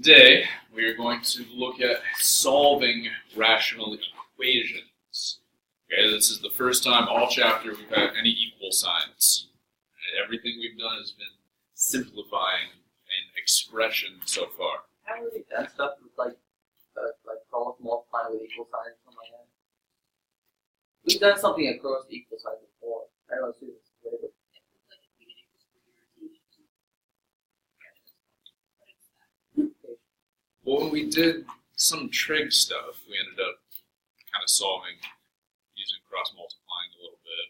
Today, we are going to look at solving rational equations. Okay, this is the first time all chapter we've had any equal signs. Everything we've done has been simplifying an expression so far. Haven't we done stuff with like cross multiplying with equal signs or something like that? We've done something across equal signs before. I don't know if it's Well, when we did some trig stuff, we ended up kind of solving using cross multiplying a little bit.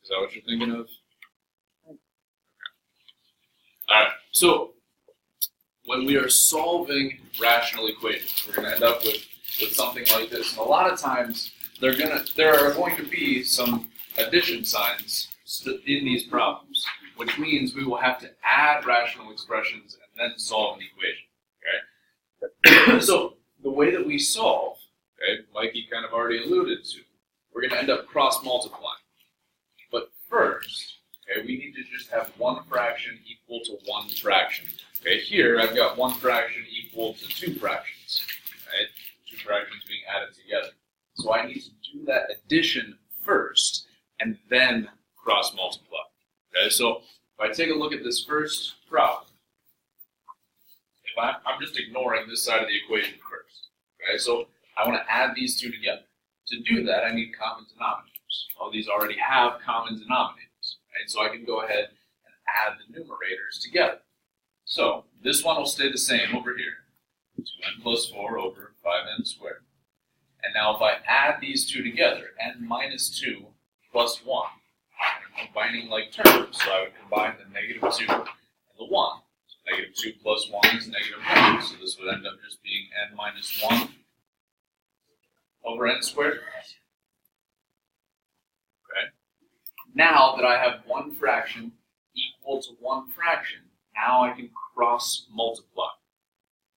Is that what you're thinking of? Okay. Alright, so when we are solving rational equations, we're going to end up with something like this. And a lot of times, there are going to be some addition signs in these problems, which means we will have to add rational expressions and then solve an equation. Okay? So the way that we solve, okay, Mikey kind of already alluded to, we're going to end up cross-multiplying. But first, okay, we need to just have one fraction equal to one fraction. Okay, here I've got one fraction equal to two fractions. Right? Two fractions being added together. So I need to do that addition first and then cross-multiply. Okay, so if I take a look at this first problem, I'm just ignoring this side of the equation first. Okay, so I want to add these two together. To do that, I need common denominators. All these already have common denominators. Right? So I can go ahead and add the numerators together. So this one will stay the same over here. 2n plus 4 over 5n squared. And now if I add these two together, n minus 2 plus 1, I'm combining like terms. So I would combine the negative 2 and the 1. Negative 2 plus 1 is negative 1, so this would end up just being n minus 1 over n squared. Okay. Now that I have one fraction equal to one fraction, now I can cross multiply.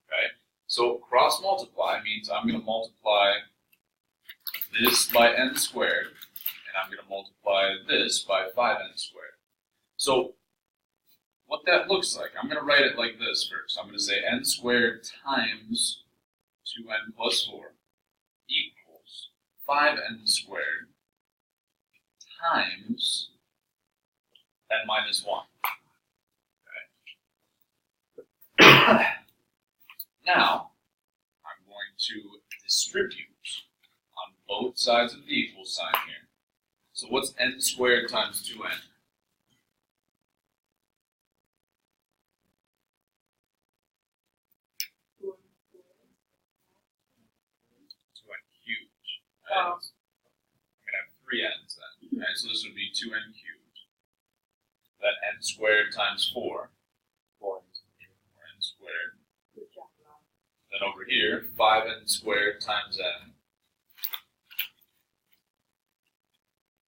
Okay. So cross multiply means I'm going to multiply this by n squared, and I'm going to multiply this by 5n squared. So what that looks like, I'm going to write it like this first. I'm going to say n squared times 2n plus 4 equals 5n squared times n minus 1. Okay. Now, I'm going to distribute on both sides of the equal sign here. So what's n squared times 2n? 2n cubed. Right? I'm going to have 3 n's then. Right? So this would be 2n cubed. Then n squared times 4. 4n squared. Then over here, 5n squared times n.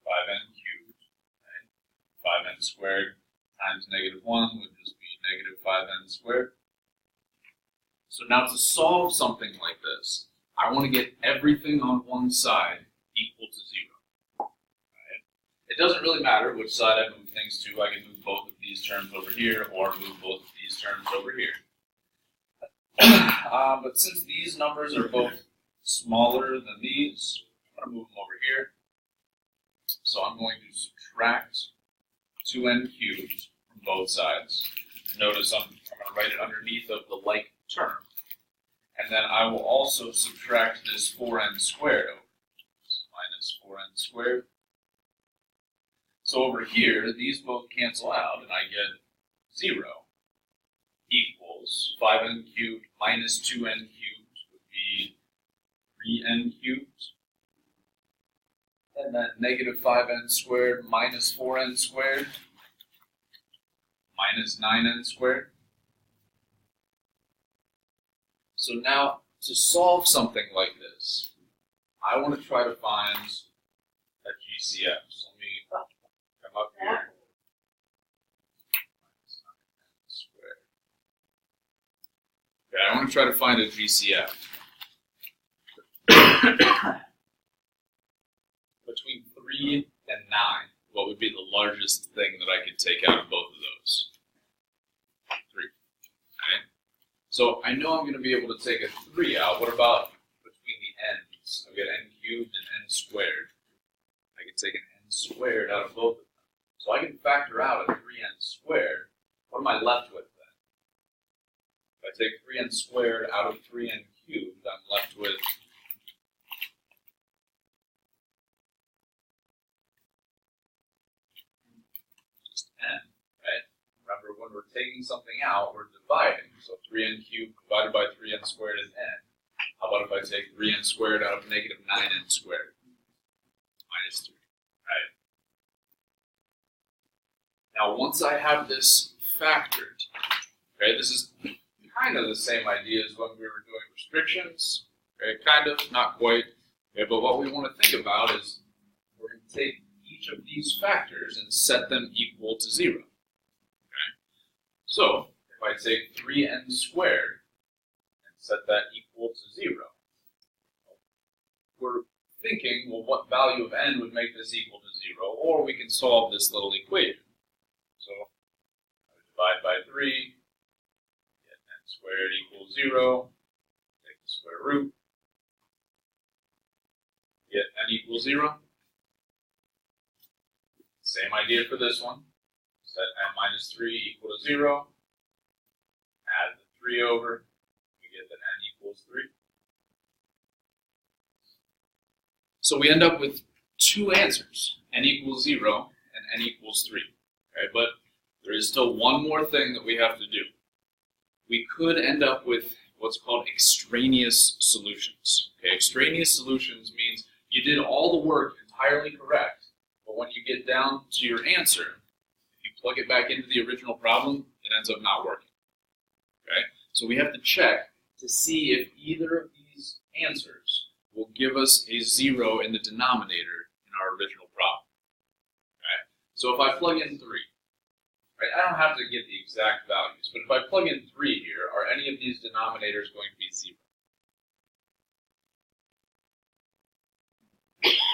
5n cubed. Right? 5n squared times negative 1 would just be negative 5n squared. So now to solve something like this, I want to get everything on one side equal to 0. Right? It doesn't really matter which side I move things to. I can move both of these terms over here or move both of these terms over here. But since these numbers are both smaller than these, I'm going to move them over here. So I'm going to subtract 2n cubed from both sides. Notice I'm going to write it underneath of the like term. And then I will also subtract this 4n squared over. So minus 4n squared. So over here, these both cancel out, and I get 0 equals 5n cubed minus 2n cubed would be 3n cubed. And then negative 5n squared minus 4n squared minus 9n squared. So now, to solve something like this, I want to try to find a GCF. So let me come up here. Okay, I want to try to find a GCF. Between 3 and 9, what would be the largest thing that I could take out of both of those? 3. Okay? So I know I'm going to be able to take a 3 out. What about between the ends? I've got n cubed and n squared. I can take an n squared out of both of them. So I can factor out a 3n squared. What am I left with then? If I take 3n squared out of 3n cubed, I'm left with just n, right? Remember, when we're taking something out, we're dividing. So 3n cubed divided by 3n squared is n. How about if I take 3n squared out of negative 9n squared? Minus 3, right? Now, once I have this factored, okay, this is kind of the same idea as when we were doing restrictions, okay, kind of, not quite, okay, but what we want to think about is we're going to take each of these factors and set them equal to 0, okay? So, if I take 3n squared and set that equal to 0, we're thinking, well, what value of n would make this equal to 0, or we can solve this little equation. So, I would divide by 3, get n squared equals 0, take the square root, get n equals 0. Same idea for this one. Set n minus 3 equal to 0, add the 3 over, we get that n equals 3. So we end up with two answers, n equals 0 and n equals 3. Okay, but there is still one more thing that we have to do. We could end up with what's called extraneous solutions. Okay, extraneous solutions means you did all the work entirely correct, but when you get down to your answer, if you plug it back into the original problem, it ends up not working. Okay, so we have to check to see if either of these answers will give us a 0 in the denominator in our original problem. Okay, so if I plug in 3, right, I don't have to get the exact values, but if I plug in 3 here, are any of these denominators going to be 0?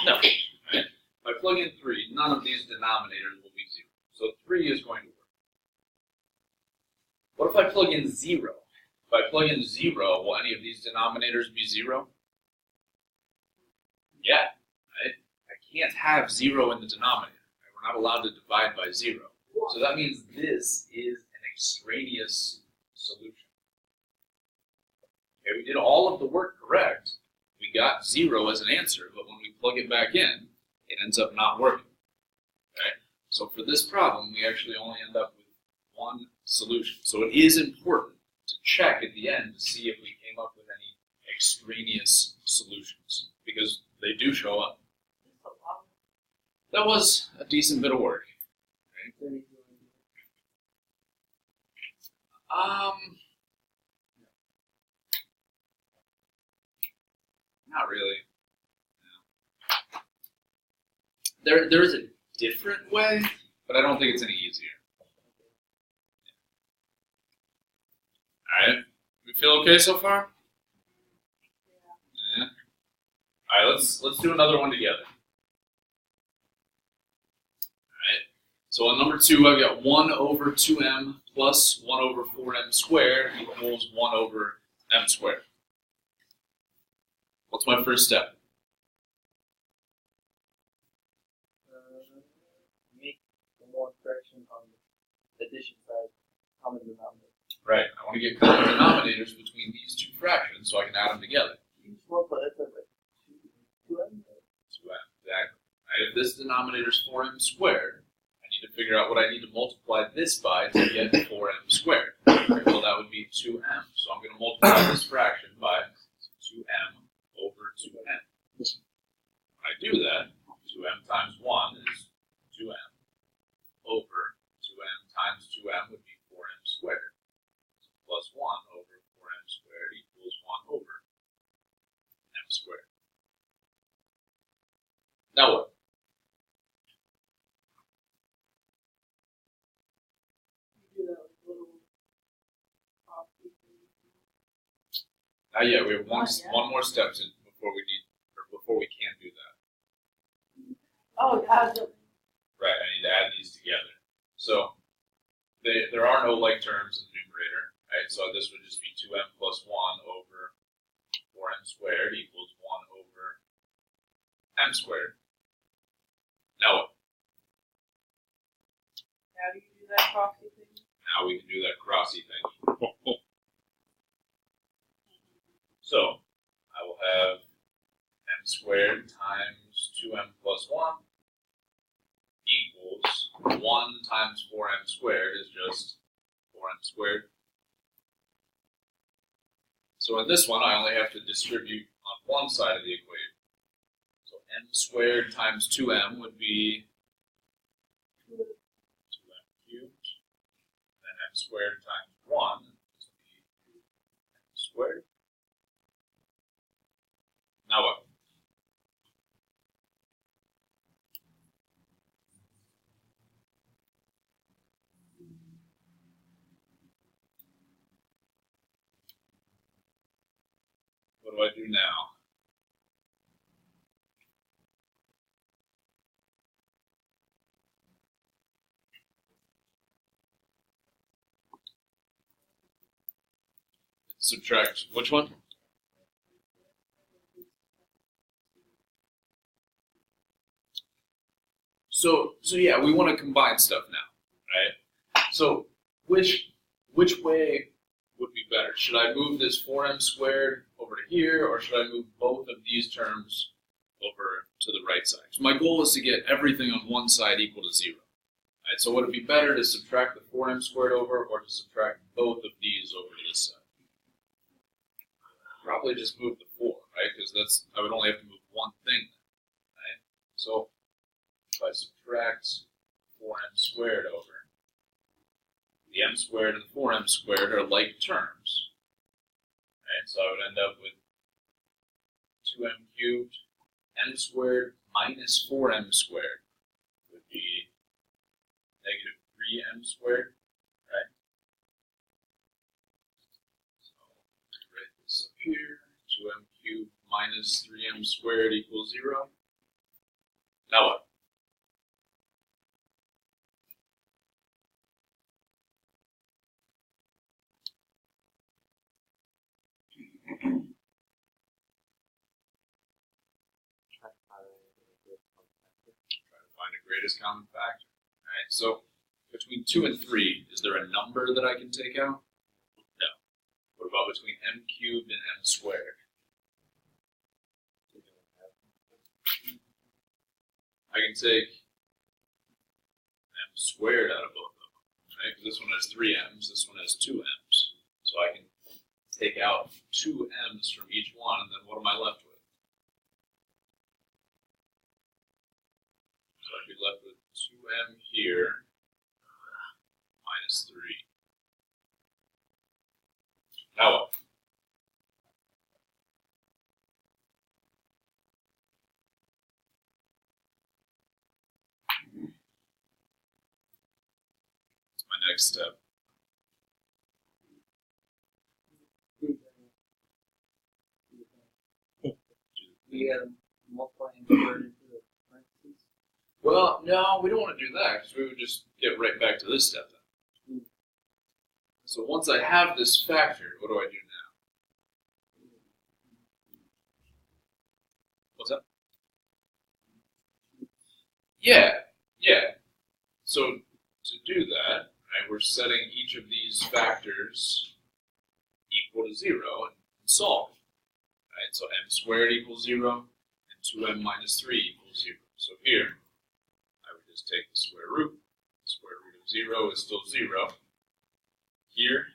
No. Right? If I plug in 3, none of these denominators will be 0. So 3 is going to work. What if I plug in 0? If I plug in 0, will any of these denominators be 0? Yeah. Right? I can't have 0 in the denominator. Right? We're not allowed to divide by 0. So that means this is an extraneous solution. Okay, we did all of the work correct. We got 0 as an answer, but when we plug it back in, it ends up not working. Okay? So for this problem, we actually only end up with one solution. So it is important to check at the end to see if we came up with any extraneous solutions, because they do show up. That was a decent bit of work. Not really. No. There is a different way, but I don't think it's any easier. All right, we feel okay so far? Yeah. All right, let's do another one together. All right. So on number 2, I've got 1 over 2m plus 1 over 4m squared equals 1 over m squared. What's my first step? Make more correction on the addition side, common denominator. Right, I want to get common denominators between these two fractions so I can add them together. Each one, but that's like 2m? 2m, exactly. Right, if this denominator is 4m squared, I need to figure out what I need to multiply this by to get 4m squared. Right, well, that would be 2m. So I'm going to multiply this fraction by 2m over 2m. When I do that, 2m times 1 is 2m over 2m times 2m would be 4m squared. Plus 1 over 4m squared equals 1 over m squared. Now what? Not yet. We have one more step before we can do that. Oh, Right. I need to add these together. So there are no like terms in the numerator. Right, so this would just be 2m plus 1 over 4m squared equals 1 over m squared. Now what? How do you do that crossy thing? Now we can do that crossy thing. So I will have m squared times 2m plus 1 equals 1 times 4m squared is just 4m squared. So in this one, I only have to distribute on one side of the equation. So m squared times 2m would be 2m cubed. Then m squared times 1 would be m squared. Now what? What do I do now? Subtract which one? So yeah, we want to combine stuff now, right? So which way would be better? Should I move this 4m squared over to here, or should I move both of these terms over to the right side? So my goal is to get everything on one side equal to 0. Right? So would it be better to subtract the 4m squared over, or to subtract both of these over to this side? Probably just move the 4, right? Because I would only have to move one thing, right? So if I subtract 4m squared over, the m squared and the 4m squared are like terms, right? So I would end up with 2m cubed, m squared minus 4m squared would be negative 3m squared, right? So write this up here, 2m cubed minus 3m squared equals 0. Now what? Try to find a greatest common factor. All right, so between 2 and 3, is there a number that I can take out? No. What about between m cubed and m squared? I can take m squared out of both of them, right? Because this one has 3 m's, this one has 2 m's. So I can take out 2 m's from each one, and then what am I left with? So I'd be left with 2m here minus 3. Now what? That's my next step. We gotta multiply and convert it into the parentheses. Well, no, we don't want to do that, because we would just get right back to this step then. So once I have this factor, what do I do now? What's that? Yeah. So to do that, right, we're setting each of these factors equal to 0 and solve. Right, so m squared equals 0, and 2m minus 3 equals 0. So here, I would just take the square root. The square root of 0 is still 0. Here,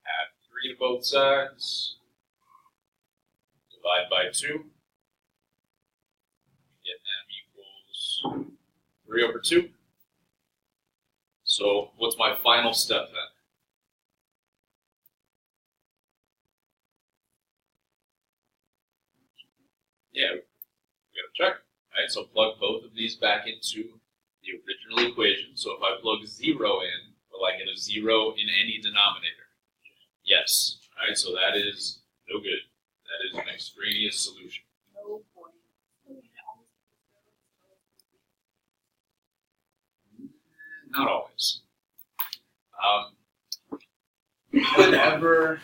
add 3 to both sides, divide by 2, get m equals 3 over 2. So what's my final step then? Yeah, we gotta check, right? So plug both of these back into the original equation. So if I plug 0 in, will I get a 0 in any denominator? Yes, right? So that is no good. That is an extraneous solution. No point. Not always. whenever,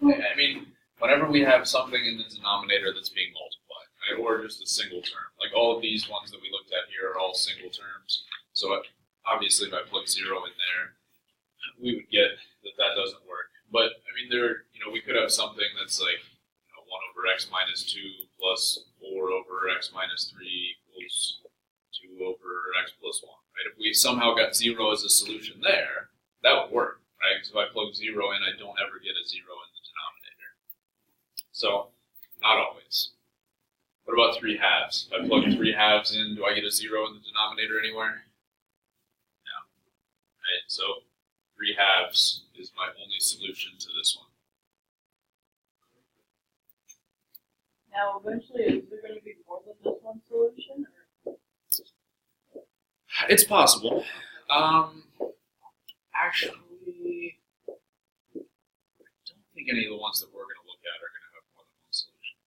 whenever we have something in the denominator that's being multiplied, right, or just a single term, like all of these ones that we looked at here are all single terms. So obviously, if I plug 0 in there, we would get that that doesn't work. But I mean, we could have something that's like 1 over x minus 2 plus 4 over x minus 3 equals 2 over x plus 1. Right? If we somehow got 0 as a solution there, that would work, right? Because if I plug 0 in, I don't ever get a 0 in the denominator. So, not always. What about 3 halves? If I plug 3 halves in, do I get a 0 in the denominator anywhere? No. Right? So, 3 halves is my only solution to this one. Now, eventually, is there going to be more than just one solution? Or? It's possible. Actually, I don't think any of the ones that we're going to look at are going to have more than one solution.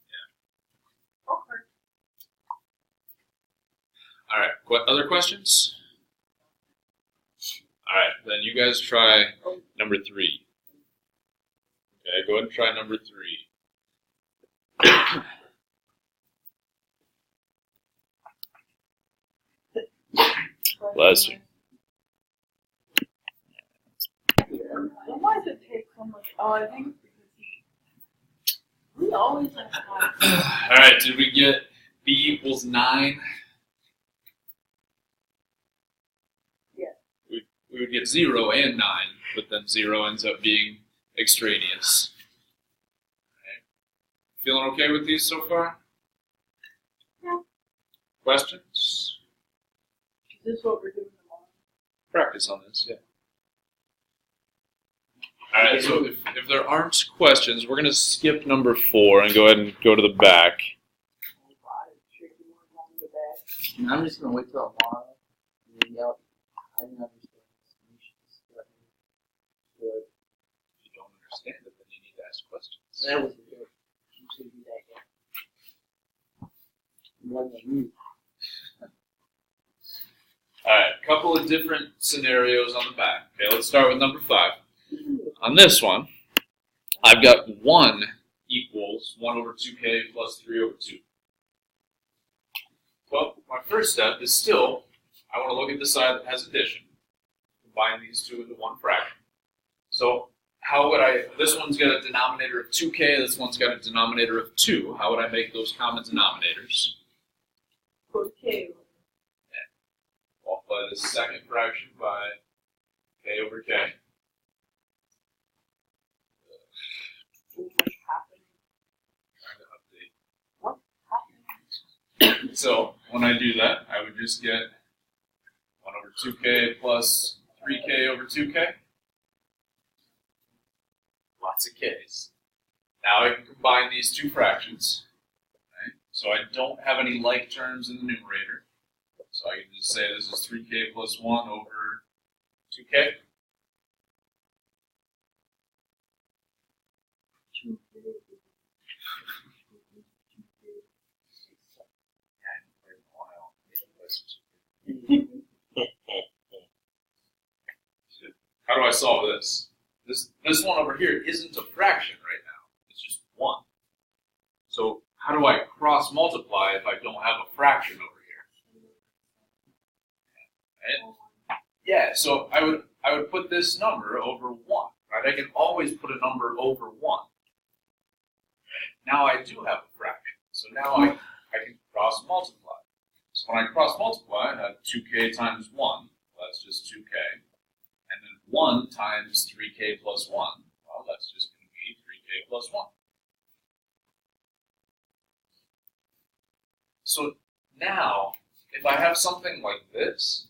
Yeah. Okay. All right. Other questions? All right. Then you guys try number 3. Okay. Go ahead and try number 3. Bless you. Why does it take so much? Oh, I think it's because we always have time. All right. Did we get b equals 9? Yeah. We would get 0 and 9, but then 0 ends up being extraneous. Feeling okay with these so far? Yeah. Questions? Is this what we're doing tomorrow? Practice on this, yeah. Alright, so if there aren't questions, we're going to skip number 4 and go ahead and go to the back. And I'm just going to wait till tomorrow. And then yell, I didn't understand this. You should just let me do it. If you don't understand it, then you need to ask questions. That was a joke. You should do that guy. It wasn't you. Alright, a couple of different scenarios on the back. Okay, let's start with number 5. On this one, I've got 1 equals 1 over 2k plus 3 over 2. Well, my first step is still, I want to look at the side that has addition. Combine these two into one fraction. So, how would this one's got a denominator of 2k, this one's got a denominator of 2. How would I make those common denominators? Put K. Multiply this second fraction by k over k. What's happening? So, when I do that, I would just get 1 over 2k plus 3k over 2k. Lots of k's. Now I can combine these two fractions. Right? So I don't have any like terms in the numerator. So I can just say this is 3k plus 1 over 2k. How do I solve this? This one over here isn't a fraction right now. It's just 1. So how do I cross multiply if I don't have a fraction over here? Right? Yeah, so I would put this number over 1. Right? I can always put a number over 1. Now I do have a fraction. So now I can cross multiply. So when I cross multiply, I have 2k times 1. Well, that's just 2k. And then 1 times 3k plus 1. Well, that's just going to be 3k plus 1. So now, if I have something like this,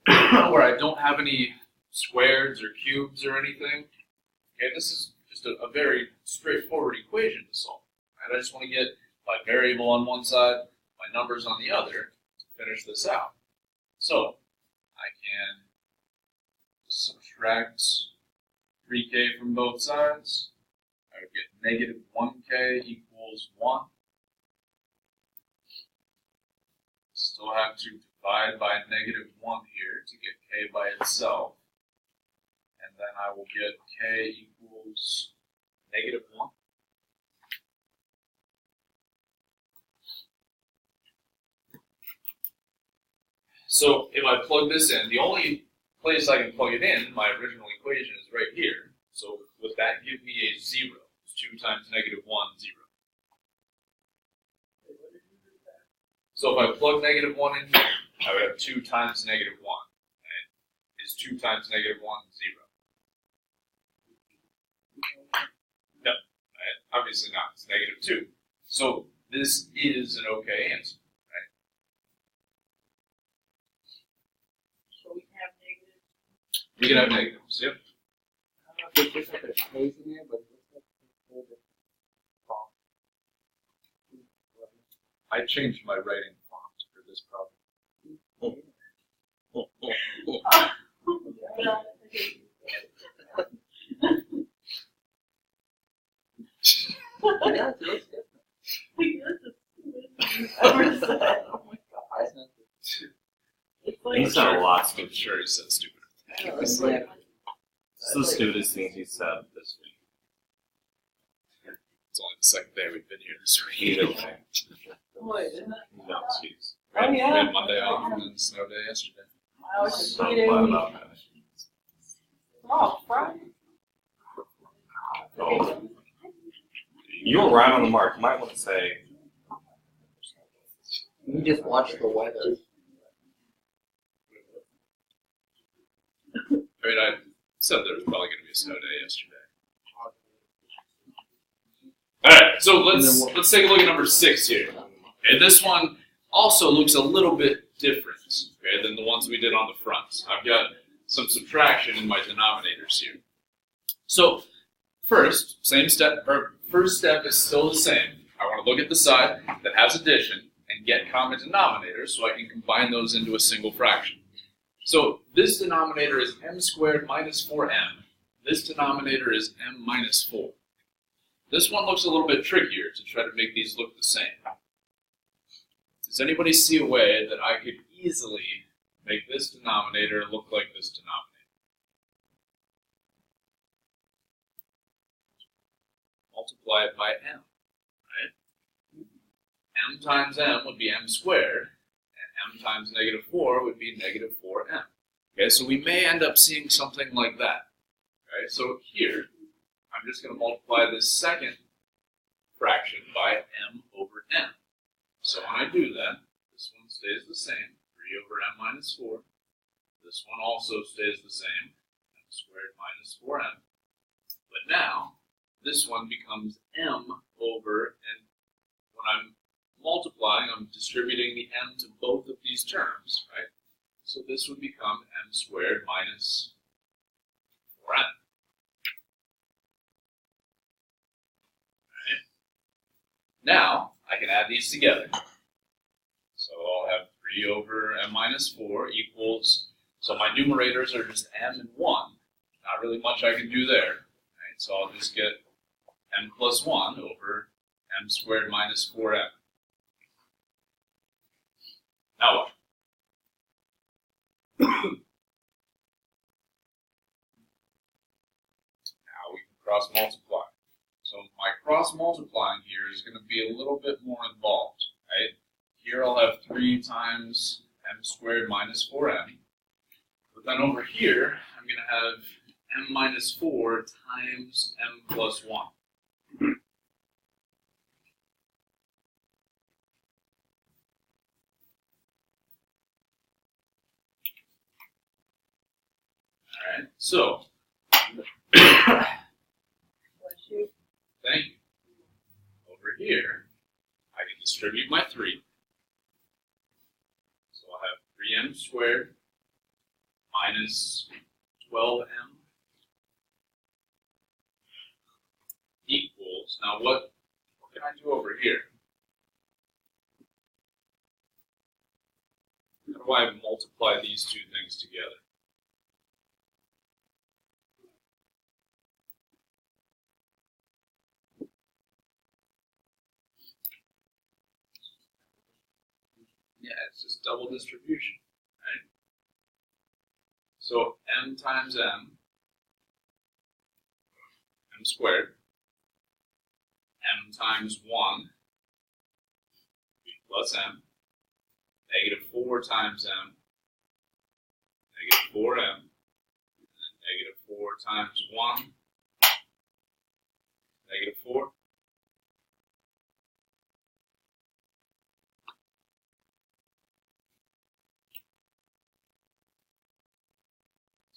where I don't have any squares or cubes or anything, okay, this is just a very straightforward equation to solve. Right? I just want to get my variable on one side, my numbers on the other, to finish this out. So I can subtract 3k from both sides. I would get negative 1k equals 1. Still So I'll have to divide by negative 1 here to get k by itself. And then I will get k equals negative 1. So if I plug this in, the only place I can plug it in, my original equation, is right here. So would that give me a 0? 2 times negative 1, 0. So if I plug negative 1 in here, I would have 2 times negative 1. Okay? Is 2 times negative 1 0? No, right? Obviously not. It's negative 2. So this is an okay answer. Right? So we can have negative. We can have negatives, yep. I don't know if it's just like a space in there, but it looks like it's a little bit wrong. I changed my writing font for this problem. Yeah, it looks different. Ever said. Oh my I sent it. It's like, He said a lot I'm stupid. sure he said stupid. I don't know, it's like, It's the stupidest thing he said this week. It's only the second day we've been here this week. Either way. wait, isn't it? No excuse. Oh, We yeah. had Monday off and then snow day yesterday. I was So eating. glad about that. Oh, Friday. Oh. You were right on the mark. You might want to say, you just watch the weather. I mean, I said there was probably going to be a snow day yesterday. All right, so let's take a look at number 6 here. Okay, this one also looks a little bit different, okay, than the ones we did on the front. I've got some subtraction in my denominators here. So first step is still the same. I want to look at the side that has addition and get common denominators so I can combine those into a single fraction. So this denominator is m squared minus 4m. This denominator is m minus 4. This one looks a little bit trickier to try to make these look the same. Does anybody see a way that I could easily make this denominator look like this denominator? Multiply it by m, right? M times m would be m squared, and m times negative 4 would be negative 4m. Okay, so we may end up seeing something like that. Okay, so here, I'm just going to multiply this second fraction by m over n. So when I do that, this one stays the same, 3 over m minus 4. This one also stays the same, m squared minus 4m. But now, this one becomes m over, and when I'm multiplying, I'm distributing the m to both of these terms, right? So this would become m squared minus 4m. Now, I can add these together. So I'll have 3 over m minus 4 equals, so my numerators are just m and 1. Not really much I can do there. Right? So I'll just get m plus 1 over m squared minus 4m. Now what? Now we can cross multiply. So my cross multiplying here is going to be a little bit more involved, right? Here I'll have 3 times m squared minus 4m. But then over here, I'm going to have m minus 4 times m plus 1. All right, so thank you. Over here, I can distribute my 3. So I'll have 3m squared minus 12m equals, now what can I do over here? How do I multiply these two things together? Yeah, it's just double distribution, right? So m times m squared, m times 1 plus m, negative 4 times m, negative 4m, and then negative 4 times 1, negative 4.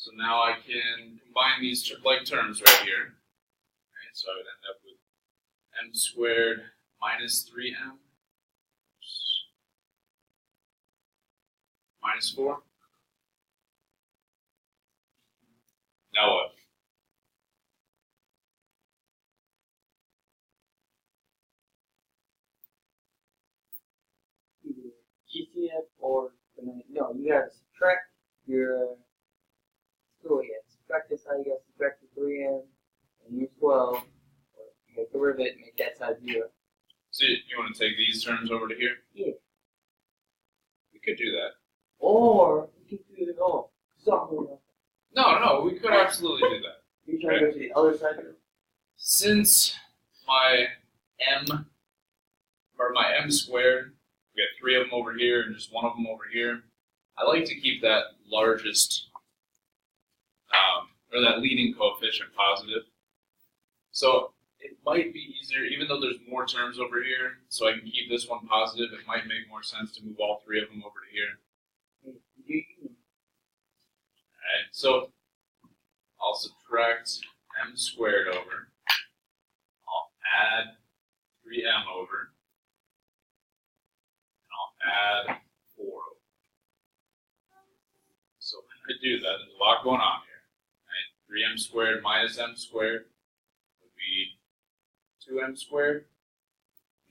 So now I can combine these like terms right here. Right, so I would end up with m squared minus 3m minus 4. Now what? Either GCF or no, you gotta subtract your. Oh yeah, subtract this side. You gotta subtract the 3m and your 12. Or get rid of it, make that side 0. So you want to take these terms over to here? Yeah. We could do that. Or you can do it all. Something. No, we could absolutely do that. You're trying to go to the other side of it? Since my m squared, we got 3 of them over here and just 1 of them over here. I like to keep that largest, or that leading coefficient positive. So it might be easier, even though there's more terms over here, so I can keep this one positive, it might make more sense to move all 3 of them over to here. Alright, so I'll subtract m squared over. I'll add 3m over. And I'll add 4 over. So when I do that, there's a lot going on here. Right? 3m squared minus m squared would be 2m squared.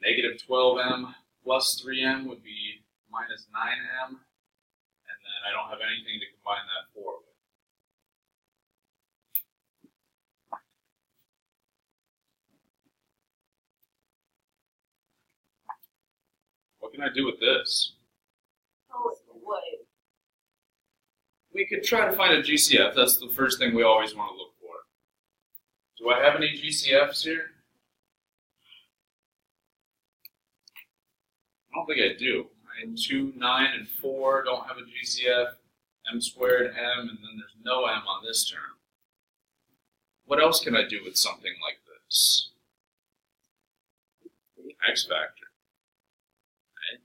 Negative 12m plus 3m would be minus 9m. And then I don't have anything to combine that 4 with. What can I do with this? Oh, it's away. We could try to find a GCF. That's the first thing we always want to look for. Do I have any GCFs here? I don't think I do. 2, 9, and 4 don't have a GCF. M squared, m, and then there's no m on this term. What else can I do with something like this? X factor. Right?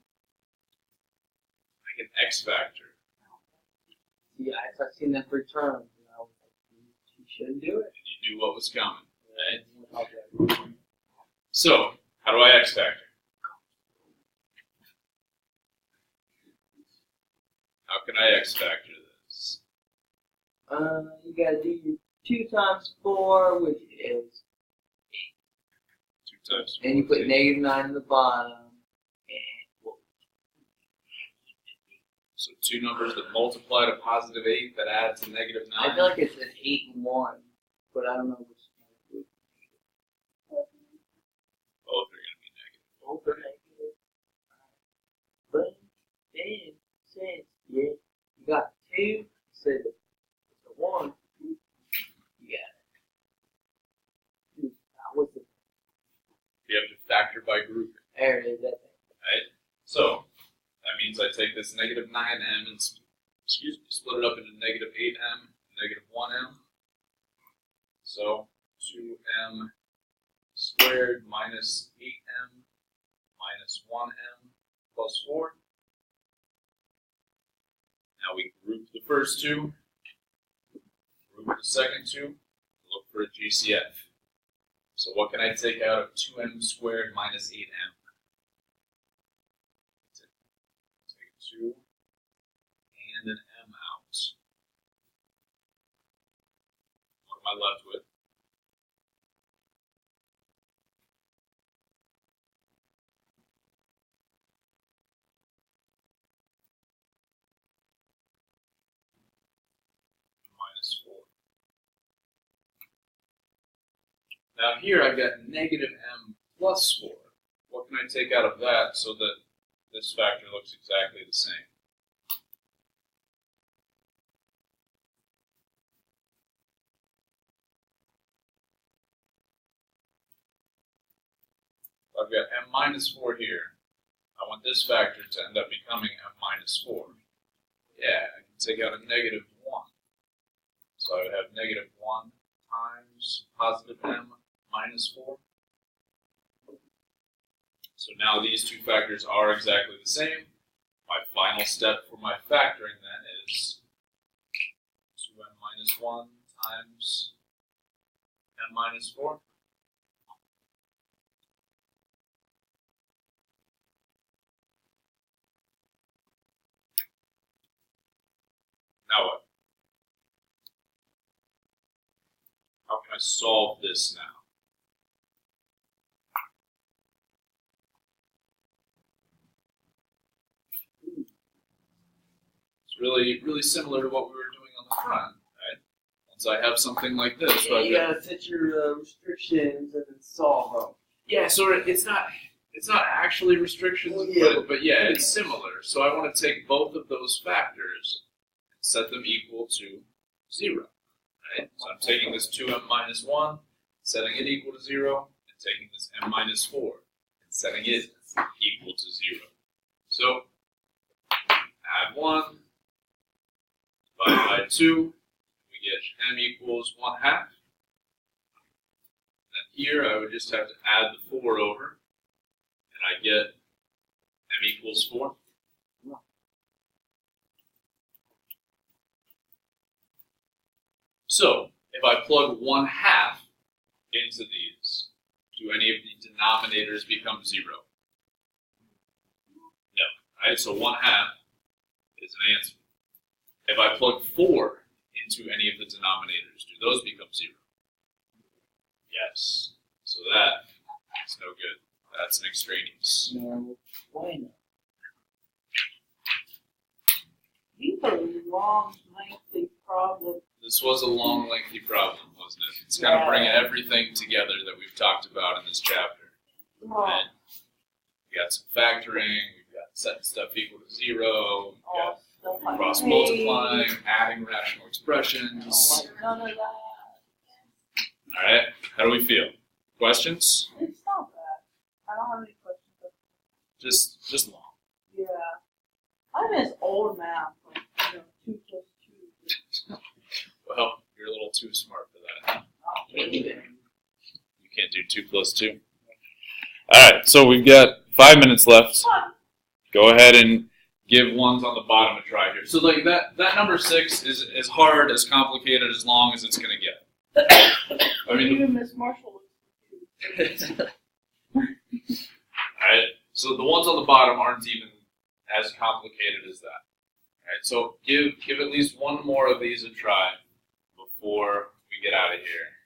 I can X factor. Yeah, I've seen that 3 terms. You know, you shouldn't do it. And you knew what was coming. Right? Okay. So, how do I X factor? How can I X factor this? You gotta do your 2 times 4, which is 2 times 4. and you put negative 9 in the bottom. So 2 numbers that multiply to positive 8 that add to negative 9. I feel like it's an 8 and 1, but I don't know which one. Both are going to be negative. Both are negative. But then, since you got 2 instead of 1, you got it. What's it? You have to factor by grouping. There it is, that thing. Right? So that means I take this negative 9m and split it up into negative 8m and negative 1m. So 2m squared minus 8m minus 1m plus 4. Now we group the first 2, group the second 2, look for a GCF. So what can I take out of 2m squared minus 8m? Take 2 and an m out. What am I left with? Minus 4. Now here I've got negative m plus 4. What can I take out of that so that this factor looks exactly the same. I've got m minus 4 here. I want this factor to end up becoming m minus 4. Yeah, I can take out a negative 1. So I would have negative 1 times positive m minus 4. So now these two factors are exactly the same. My final step for my factoring then is 2m minus 1 times m minus 4. Now what? How can I solve this now? It's really similar to what we were doing on the front, right? Once I have something like this, Yeah, you gotta set your restrictions and then solve them. yeah, so it's not actually restrictions, Well, yeah. but yeah, it's similar. So I want to take both of those factors and set them equal to 0. Right? So I'm taking this 2m minus 1, setting it equal to 0, and taking this m minus 4 and setting it equal to 0. So add 1, divide by 2, we get m equals 1/2. Then here I would just have to add the 4 over, and I get m equals 4. So if I plug 1/2 into these, do any of the denominators become 0? No. Right? So 1/2 is an answer. If I plug 4 into any of the denominators, do those become 0? Yes. So that is no good. That's an extraneous. No, why not? These are long, lengthy problems. This was a long, lengthy problem, wasn't it? It's kind of bringing everything together that we've talked about in this chapter. Right? We got some factoring, we've got setting stuff equal to 0, we've got cross multiplying, adding rational expressions. None of that. All right, how do we feel? Questions? It's not bad. I don't have any questions. Just long. Yeah. I miss old math, like, 2 plus 2. Well, you're a little too smart for that. Oh, You can't do 2 plus 2. All right, so we've got 5 minutes left. Go ahead and give ones on the bottom a try here. So like that number 6 is as hard, as complicated, as long as it's going to get. I mean, even Miss Marshall was confused. Alright, so the ones on the bottom aren't even as complicated as that. Alright, so give at least one more of these a try before we get out of here.